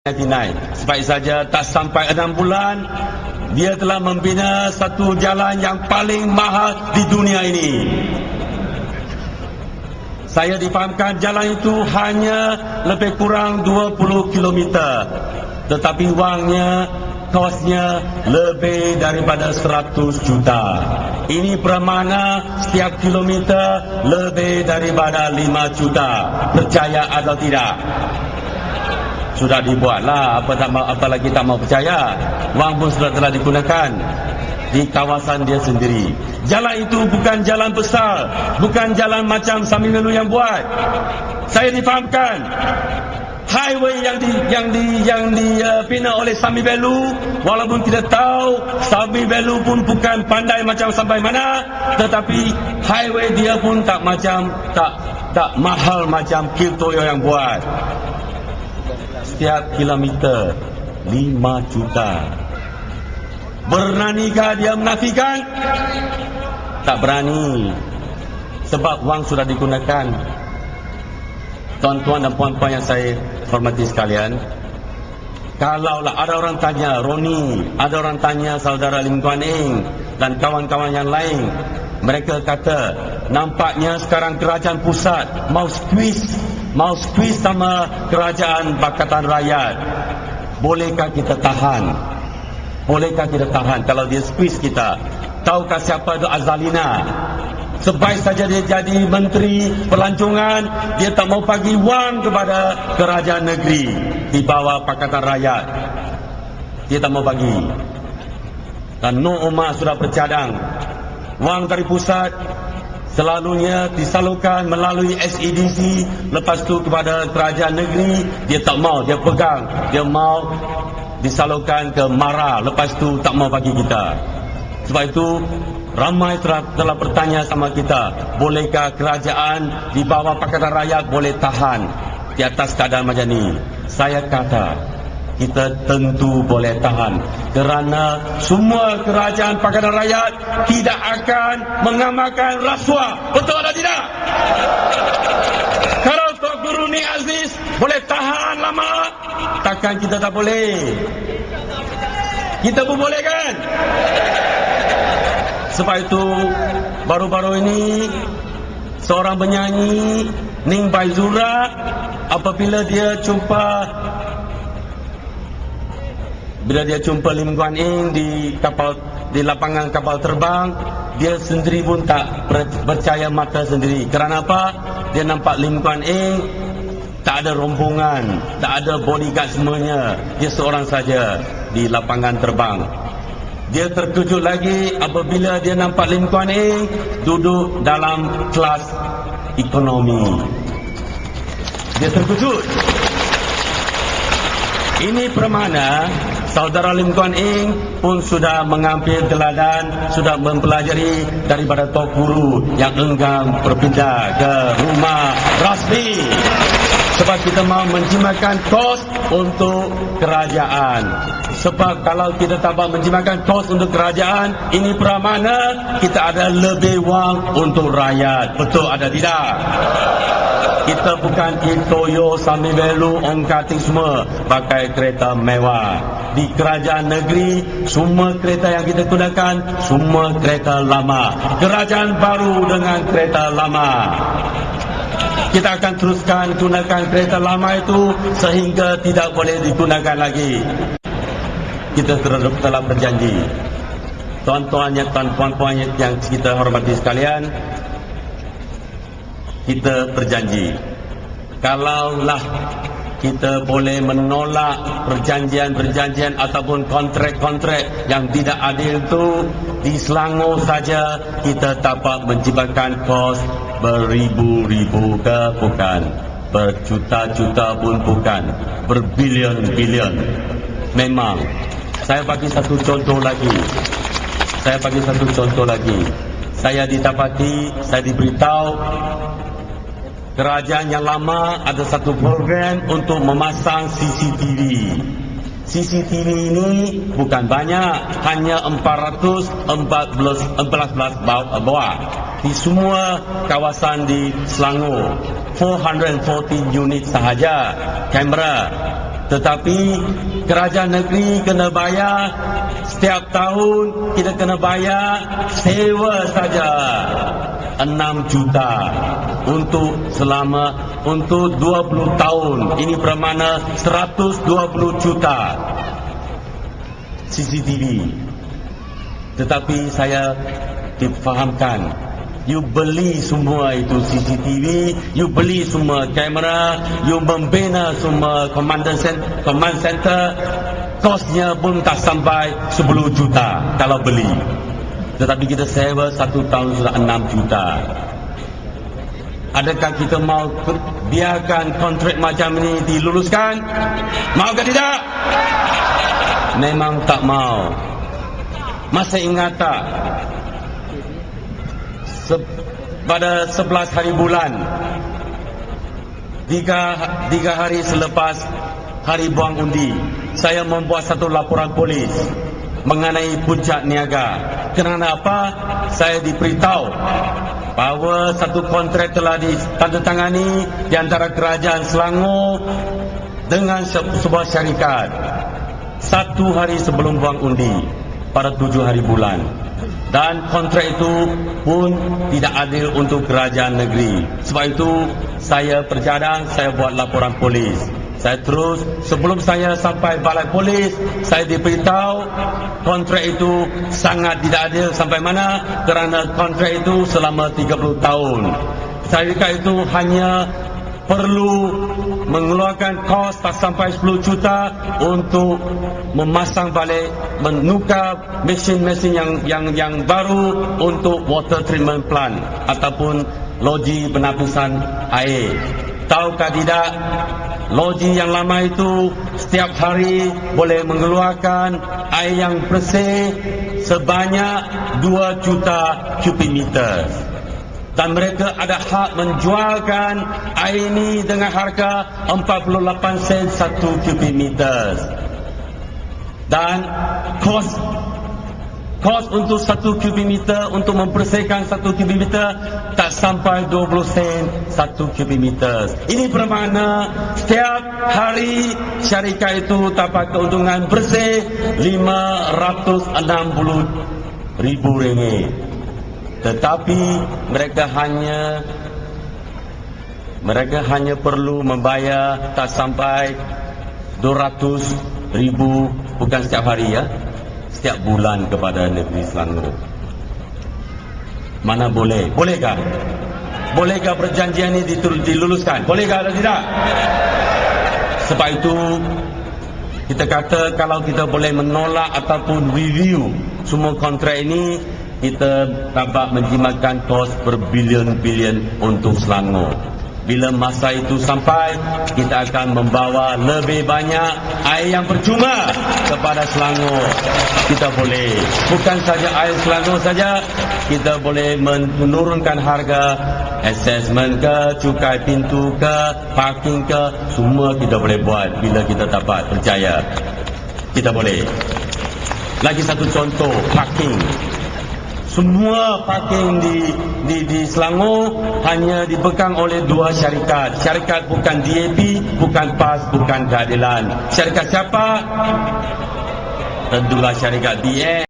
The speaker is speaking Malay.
Sebaik saja tak sampai 6 bulan dia telah membina satu jalan yang paling mahal di dunia ini. Saya difahamkan jalan itu hanya lebih kurang 20 km, tetapi wangnya, kosnya lebih daripada 100 juta. Ini bermakna setiap kilometer lebih daripada 5 juta. Percaya atau tidak? Sudah dibuatlah, apa lagi tak mau percaya. Wang pun sudah telah digunakan di kawasan dia sendiri. Jalan itu bukan jalan besar, bukan jalan macam Sami Belu yang buat. Saya difahamkan highway yang dibina oleh Sami Belu, walaupun kita tahu Sami Belu pun bukan pandai macam sampai mana, tetapi highway dia pun tak mahal macam Kiltoyo yang buat. Setiap kilometer 5 juta. Bernanikah dia menafikan? Tak berani, sebab wang sudah digunakan. Tuan-tuan dan puan-puan yang saya hormati sekalian, kalaulah ada orang tanya Roni, ada orang tanya saudara Lim Kuan Eng dan kawan-kawan yang lain, mereka kata nampaknya sekarang kerajaan pusat mau squeeze sama kerajaan Pakatan Rakyat. Bolehkah kita tahan? Bolehkah kita tahan kalau dia squeeze kita? Tahukah siapa itu Azalina? Sebaik saja dia jadi menteri pelancongan, dia tak mau bagi wang kepada kerajaan negeri di bawah Pakatan Rakyat. Dia tak mau bagi. Dan Nur Omar sudah bercadang wang dari pusat selalunya disalurkan melalui SEDC, lepas tu kepada kerajaan negeri. Dia tak mau, dia pegang, dia mau disalurkan ke MARA, lepas tu tak mau bagi kita. Sebab itu ramai telah bertanya sama kita, bolehkah kerajaan di bawah Pakatan Rakyat boleh tahan di atas keadaan macam ni? Saya kata kita tentu boleh tahan, kerana semua kerajaan Pakatan Rakyat tidak akan mengamalkan rasuah. Betul atau tidak? Kalau Tok Guru Ni Aziz boleh tahan lama, takkan kita tak boleh? Kita pun boleh kan? Sebab itu baru-baru ini seorang penyanyi Ning Baizura, apabila dia jumpa Lim Kuan Eng di lapangan kapal terbang, dia sendiri pun tak percaya mata sendiri. Kerana apa? Dia nampak Lim Kuan Eng tak ada rombongan, tak ada bodyguard semuanya, dia seorang saja di lapangan terbang. Dia terkejut lagi apabila dia nampak Lim Kuan Eng duduk dalam kelas ekonomi. Dia terkejut. Ini bermakna saudara Lim Kuan Eng pun sudah mengambil teladan, sudah mempelajari daripada Tok Guru yang enggan berpindah ke rumah rasmi. Sebab kita mahu menjimatkan kos untuk kerajaan. Sebab kalau kita tak mahu menjimatkan kos untuk kerajaan, ini bermakna kita ada lebih wang untuk rakyat. Betul ada tidak? Kita bukan Kiltoyo, Sami Belu, Ong Kating semua pakai kereta mewah. Di kerajaan negeri, semua kereta yang kita gunakan, semua kereta lama. Kerajaan baru dengan kereta lama. Kita akan teruskan gunakan kereta lama itu sehingga tidak boleh digunakan lagi. Kita telah berjanji. Tuan-tuan dan puan-puan yang kita hormati sekalian, kita berjanji, kalaulah kita boleh menolak perjanjian-perjanjian ataupun kontrak-kontrak yang tidak adil itu di Selangor saja, kita dapat menyebabkan kos beribu-ribu ke bukan, berjuta-juta pun bukan, berbilion-bilion. Memang. Saya bagi satu contoh lagi. Saya didapati, saya diberitahu kerajaan yang lama ada satu program untuk memasang CCTV. CCTV ini bukan banyak, hanya 414 bawah di semua kawasan di Selangor. 440 unit sahaja kamera. Tetapi kerajaan negeri kena bayar setiap tahun, kita kena bayar sewa saja 6 juta untuk 20 tahun. Ini bermakna 120 juta CCTV. Tetapi saya difahamkan, you beli semua itu CCTV, you beli semua kamera, you membina semua command center, kosnya pun tak sampai 10 juta kalau beli. Tetapi kita sewa 1 tahun sudah 6 juta. Adakah kita mau biarkan kontrak macam ini diluluskan? Mau ke tidak? Memang tak mau. Masih ingat tak? Pada 11 hari bulan, 3 hari selepas hari buang undi, saya membuat satu laporan polis mengenai puncak niaga. Kerana apa? Saya diberitahu bahawa satu kontrak telah ditandatangani di antara kerajaan Selangor dengan sebuah syarikat 1 hari sebelum buang undi pada 7 hari bulan. Dan kontrak itu pun tidak adil untuk kerajaan negeri. Sebab itu saya bercadang, saya buat laporan polis. Saya terus, sebelum saya sampai balai polis, saya diberitahu kontrak itu sangat tidak adil. Sampai mana? Kerana kontrak itu selama 30 tahun. Syarikat itu hanya perlu mengeluarkan kos tak sampai 10 juta untuk memasang balik, menukar mesin-mesin yang baru untuk water treatment plant ataupun loji penapisan air. Tahukah tidak, loji yang lama itu setiap hari boleh mengeluarkan air yang bersih sebanyak 2 juta kubik meter. Dan mereka ada hak menjualkan air ini dengan harga 48 sen 1 kubik meter. Dan kos untuk 1 kubik meter, untuk membersihkan 1 kubik meter tak sampai 20 sen 1 kubik meter. Ini bermakna setiap hari syarikat itu dapat keuntungan bersih 560 ribu ringgit. Tetapi mereka hanya perlu membayar tak sampai 200 ribu, bukan setiap hari ya, setiap bulan kepada negeri Selangor. Mana boleh? Bolehkah? Bolehkah perjanjian ini diluluskan? Bolehkah atau tidak? Sebab itu kita kata kalau kita boleh menolak ataupun review semua kontrak ini, kita dapat menjimatkan kos berbilion-bilion untuk Selangor. Bila masa itu sampai, kita akan membawa lebih banyak air yang percuma kepada Selangor. Kita boleh, bukan saja air Selangor saja, kita boleh menurunkan harga assessment ke, cukai pintu ke, parking ke, semua kita boleh buat bila kita dapat percaya. Kita boleh. Lagi satu contoh, parking. Semua parking di Selangor hanya dipegang oleh 2 syarikat. Syarikat bukan DAP, bukan PAS, bukan Keadilan. Syarikat siapa? Tentulah syarikat BN.